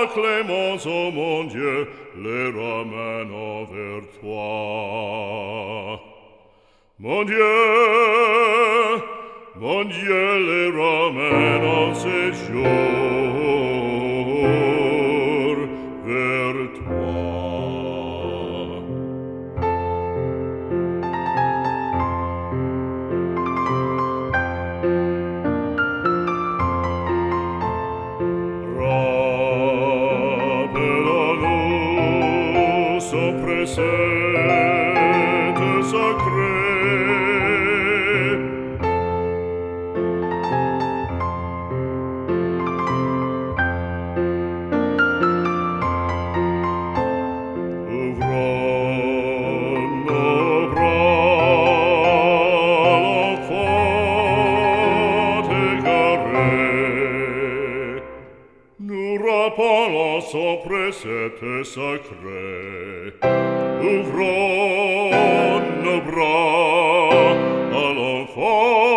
clémence, ô mon Dieu, les ramène vers toi. Mon Dieu les ramène en séjour vers toi. Rappelons-nous ce précepte sacré. Ouvrons nos bras, l'enfant égaré. Nous rappelons son précepte sacré. Ouvrons nos bras à l'enfant